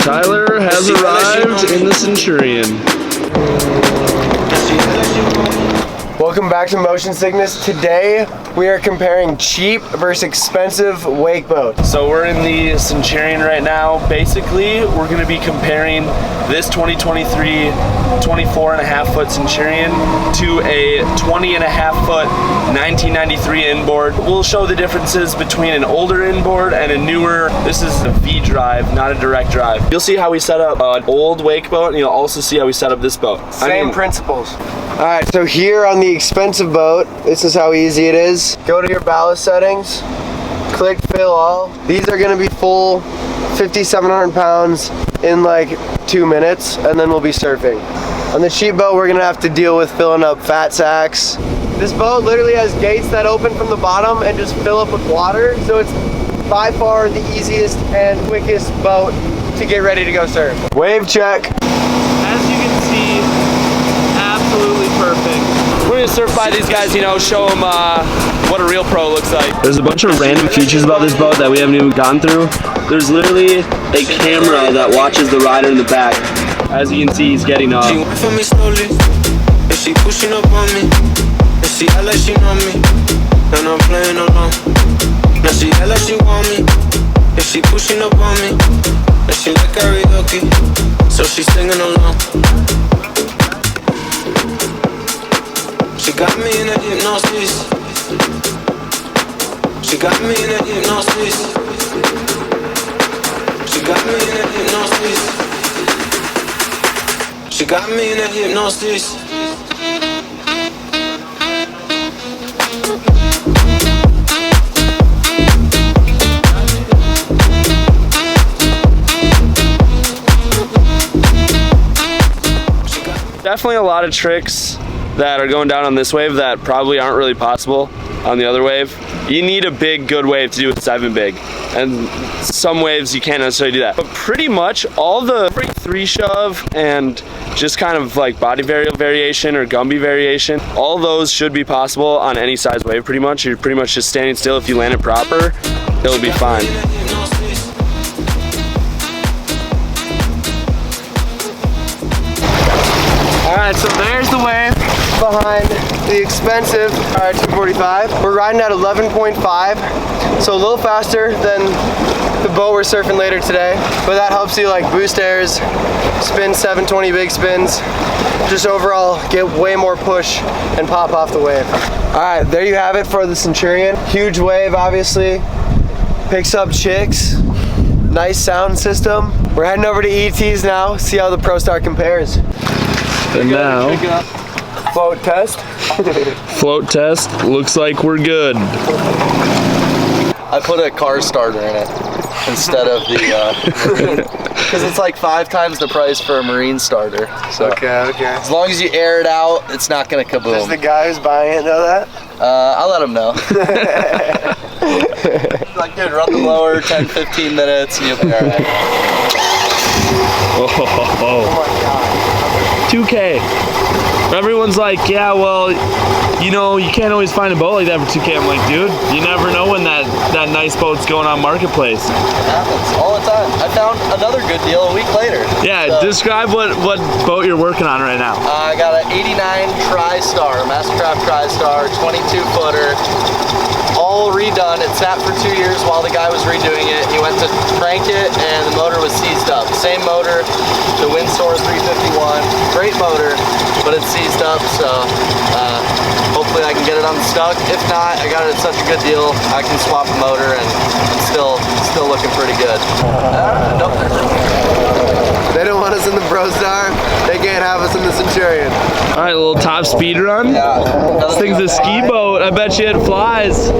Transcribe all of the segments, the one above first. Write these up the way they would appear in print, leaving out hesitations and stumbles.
Tyler has arrived in the Centurion. Welcome back to Motion Sickness. Today we are comparing cheap versus expensive wake boats. So we're in the Centurion right now. Basically, we're going to be comparing this 2023 24.5-foot Centurion to a 20.5-foot 1993 inboard. We'll show the differences between an older inboard and a newer. This is a V-drive, not a direct drive. You'll see how we set up an old wake boat, and you'll also see how we set up this boat. Same principles. All right, so here on the expensive boat, this is how easy it is. Go to your ballast settings, click fill all. These are gonna be full 5,700 pounds in like 2 minutes, and then we'll be surfing. On the cheap boat, we're gonna have to deal with filling up fat sacks. This boat literally has gates that open from the bottom and just fill up with water, so it's by far the easiest and quickest boat to get ready to go surf. Wave check. As you can see, absolutely perfect. We're gonna surf by these guys, you know, show them what a real pro looks like. There's a bunch of random features about this boat that we haven't even gone through. There's literally a camera that watches the rider in the back. As you can see, he's getting up. She went for me slowly, and she pushing up on me, and she act like she know me, and I'm playing along. Now she act like she want me, and she pushing up on me, and she like karaoke, so she singing along. She got me in a hypnosis. She got me in a hypnosis. She got me in a hypnosis. She got me in a hypnosis. Definitely a lot of tricks that are going down on this wave that probably aren't really possible on the other wave. You need a big, good wave to do with 7 big. And some waves you can't necessarily do that. But pretty much all the 3 shove and just kind of like body variation or Gumby variation, all those should be possible on any size wave pretty much. You're pretty much just standing still. If you land it proper, it'll be fine. Alright, so there's the wave behind the expensive 245. We're riding at 11.5, so a little faster than the boat we're surfing later today, but that helps you like boost airs, spin 720 big spins, just overall get way more push and pop off the wave. Alright, there you have it for the Centurion. Huge wave, obviously. Picks up chicks. Nice sound system. We're heading over to ET's now, see how the Prostar compares. And now, float test. float test, looks like we're good. I put a car starter in it instead of the, because it's like 5 times the price for a marine starter. So Okay. as long as you air it out, it's not gonna kaboom. Does the guy who's buying it know that? I'll let him know. Like, dude, run the blower 10-15 minutes and you'll be alright. Oh my God. 2K. Everyone's like, yeah, well, you know, you can't always find a boat like that for 2K. I'm like, dude, you never know when that nice boat's going on Marketplace. It happens all the time. I found another good deal a week later. Yeah, so, describe what boat you're working on right now. I got an 89 Tristar, Mastercraft Prostar, 22-footer. All redone. It sat for 2 years while the guy was redoing it. He went to crank it and the motor was seized up. Same motor, the Windsor 351. Great motor, but it's seized up, so hopefully I can get it unstuck. If not, I got it at such a good deal, I can swap the motor and it's still looking pretty good. They don't want us in the Prostar. They can't have us in the Centurion. All right, a little top speed run. Yeah. This thing's a ski boat. I bet you it flies.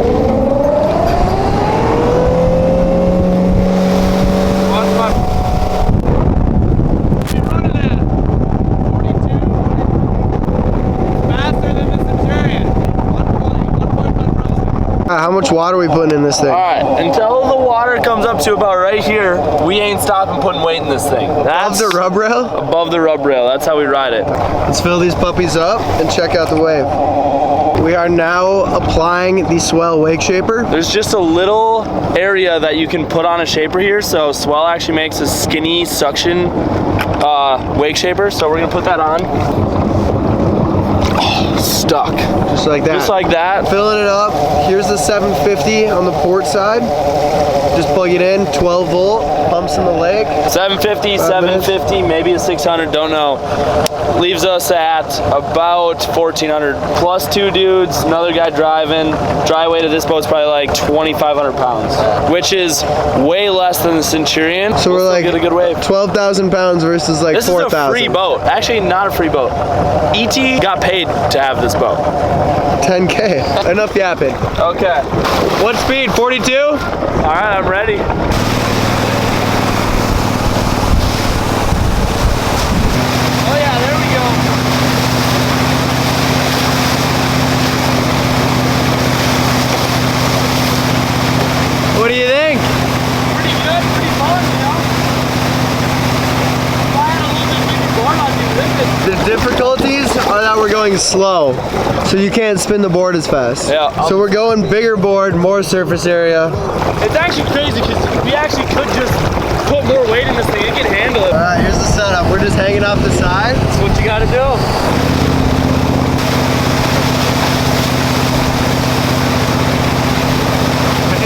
How much water are we putting in this thing? All right, until the water comes up to about right here, we ain't stopping putting weight in this thing. That's Above the rub rail? Above the rub rail. That's how we ride it. Let's fill these puppies up and check out the wave. We are now applying the Swell Wake Shaper. There's just a little area that you can put on a shaper here. So Swell actually makes a skinny suction wake shaper. So we're gonna put that on. Oh, stuck. Just like that. Just like that. Filling it up. Here's the 750 on the port side. Just plug it in, 12 volt, pumps in the lake. 750, 750, maybe a 600, don't know. Leaves us at about 1,400 plus 2 dudes, another guy driving. Dry weight of this boat's probably like 2,500 pounds, which is way less than the Centurion. So we're like get a good wave. 12,000 pounds versus like 4,000. This is a free boat. Actually, not a free boat. ET got paid to have this boat. 10K. Enough yapping. Okay. What speed? 42? All right, I'm ready. Oh yeah, there we go. What do you think? Pretty good, pretty fun, you know? If I had a little bit bigger board, I'd be ripping. The difficulties are that we're going slow, so you can't spin the board as fast. Yeah. So we're going bigger board, more surface area. It's actually crazy because we actually could just put more weight in this thing. It can handle it. Alright, here's the setup. We're just hanging off the side. That's what you gotta do.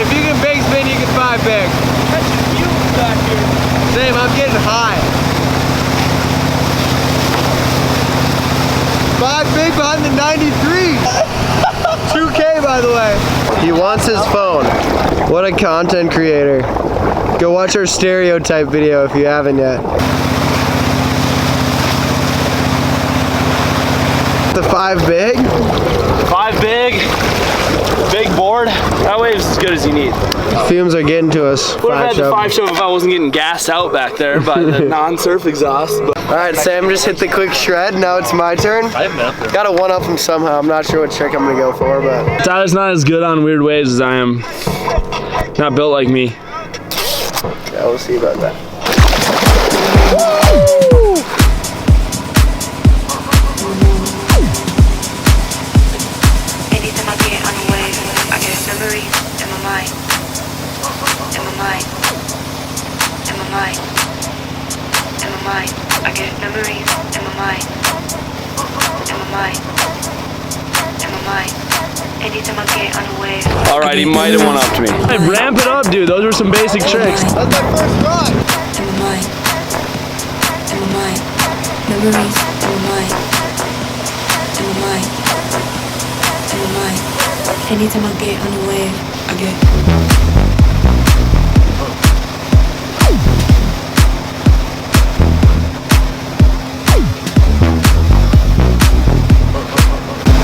If you can big spin, you can 5 big. That's huge back here. Same, I'm getting high. 5 big behind the 93. 2K, by the way. He wants his phone. What a content creator. Go watch our stereotype video if you haven't yet. The 5 big? 5 big, big board. That wave's as good as you need. Fumes are getting to us. Would have had the 5 shove if I wasn't getting gassed out back there by the non-surf exhaust. But. Alright, Sam just hit the quick shred. Now it's my turn. I haven't been up there. Gotta one up him somehow. I'm not sure what trick I'm gonna go for, but. Tyler's not as good on weird waves as I am. Not built like me. Yeah, we'll see about that. Anytime I get on a wave, I get memories in my mind. In my mind. In my mind. In my mind. I get memories in my mind. In my mind. In my mind. Anytime I get on a wave. Alright, he might have went up to me. Hey, ramp it up, dude. Those were some basic tricks. That's my first run. In my mind. In my mind. Memories in my mind. In my mind. In my mind. Anytime I get on a wave, I get.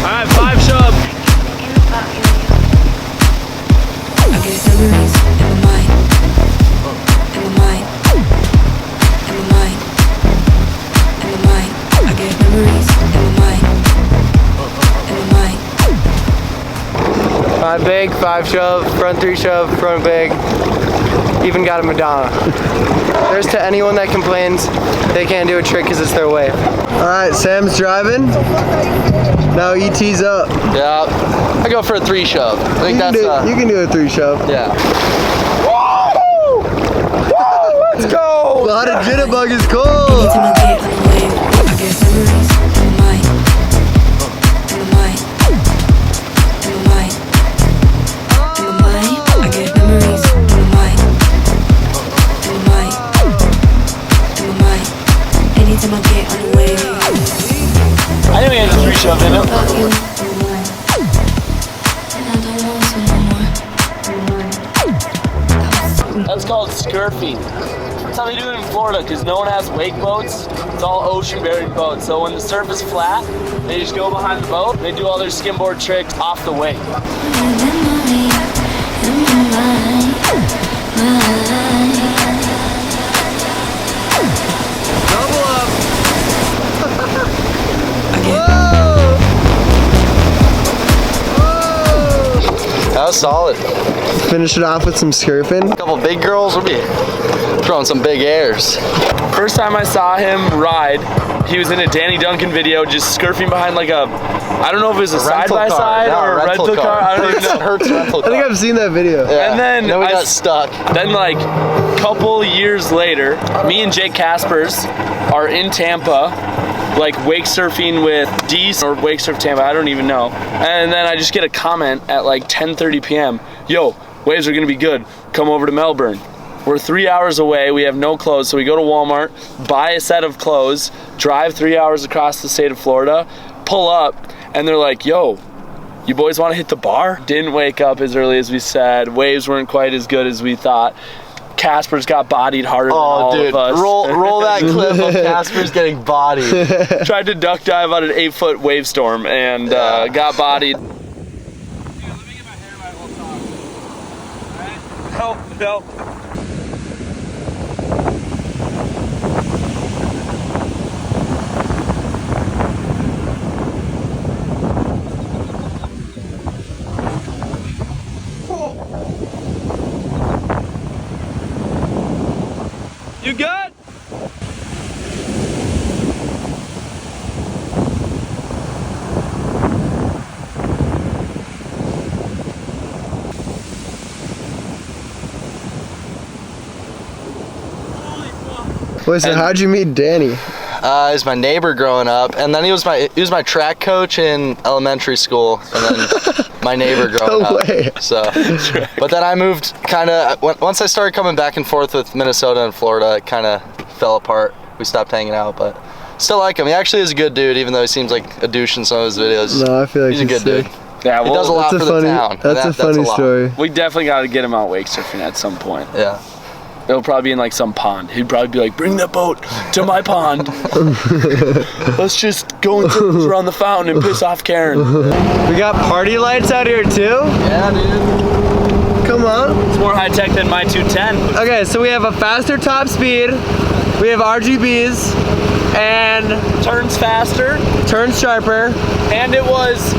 Alright, 5 shove. I get memories in my mind. In my mind. In my mind. In my mind. I get memories in my mind. In my mind. 5 big, 5 shove, front 3 shove, front big. Even got a Madonna. There's to anyone that complains they can't do a trick because it's their wave. Alright, Sam's driving. Now ET's up. Yeah, I go for a 3 shove. I think that's You can do a 3 shove. yeah. Woo! Woo! Let's go! A lot of jitterbug is cold. Anytime I get on a wave, I get memories in my mind. In my mind. In my mind. In my mind. I get memories in my mind. In my mind. In my mind. Anytime I get on a wave. I think we had a 3 shove in it. About you in my mind. And I don't want to no more. That's called Scurfing. That's how they do it in Florida because no one has wake boats. It's all ocean buried boats. So when the surf is flat, they just go behind the boat. They do all their skimboard tricks off the wake. Double up. That was solid. Finish it off with some scurfing. A couple big girls, we'll be throwing some big airs. First time I saw him ride, he was in a Danny Duncan video just scurfing behind like a, I don't know if it was a side-by-side or a rental car. I don't even know. Hertz rental car. I think I've seen that video. Yeah. And then we got stuck. Then like a couple years later, me and Jake Kaspers are in Tampa, like wake surfing with Dees or Wakesurf Tampa, I don't even know. And then I just get a comment at like 10:30 p.m. Yo, waves are gonna be good. Come over to Melbourne. We're 3 hours away, we have no clothes, so we go to Walmart, buy a set of clothes, drive 3 hours across the state of Florida, pull up, and they're like, yo, you boys wanna hit the bar? Didn't wake up as early as we said, waves weren't quite as good as we thought. Casper's got bodied harder than all of us. Roll that clip of Casper's getting bodied. Tried to duck dive on an 8-foot wave storm and got bodied. Help. You good? Wait, so how'd you meet Danny? He was my neighbor growing up, and then he was my track coach in elementary school, and then my neighbor growing No way. up. So, but then I moved kind of once I started coming back and forth with Minnesota and Florida, it kind of fell apart. We stopped hanging out, but still like him. He actually is a good dude, even though he seems like a douche in some of his videos. No, I feel like he's a good sick. dude. Yeah, He does a lot for the town. That's a funny lot. story. We definitely got to get him out wake surfing at some point. Yeah. It'll probably be in like some pond. He'd probably be like, bring that boat to my pond. Let's just go and circles around the fountain and piss off Karen. We got party lights out here too? Yeah, dude. Come on. It's more high tech than my 210. Okay, so we have a faster top speed, we have RGBs, and Turns faster, turns sharper. and it was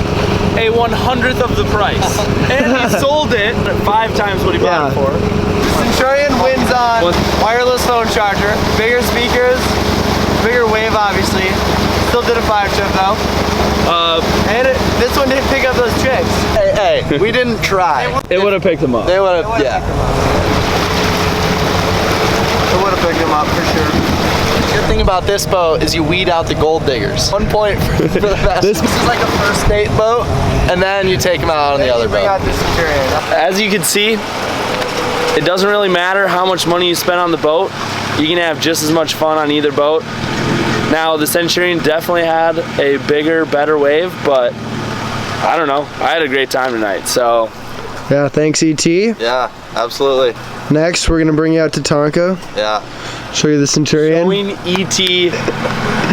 a 100th of the price. And he sold it at 5 times what he bought it for. Centurion wins on wireless phone charger, bigger speakers, bigger wave obviously. Still did a 5 chip though. And this one didn't pick up those tricks. Hey, we didn't try. It would have picked him up. They would have, yeah. It would have picked him up for sure. The good thing about this boat is you weed out the gold diggers. 1 point for the best. This is like a first date boat, and then you take them out on the other Bring boat. out the Centurion. As you can see, it doesn't really matter how much money you spend on the boat. You can have just as much fun on either boat. Now, the Centurion definitely had a bigger, better wave, but I don't know. I had a great time tonight, so. Yeah, thanks ET. Yeah, absolutely. Next, we're gonna bring you out to Tonka, Yeah. show you the Centurion. Going ET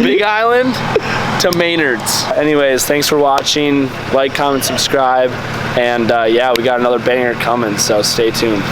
Big Island to Maynard's. Anyways, thanks for watching. Like, comment, subscribe. And yeah, we got another banger coming, so stay tuned.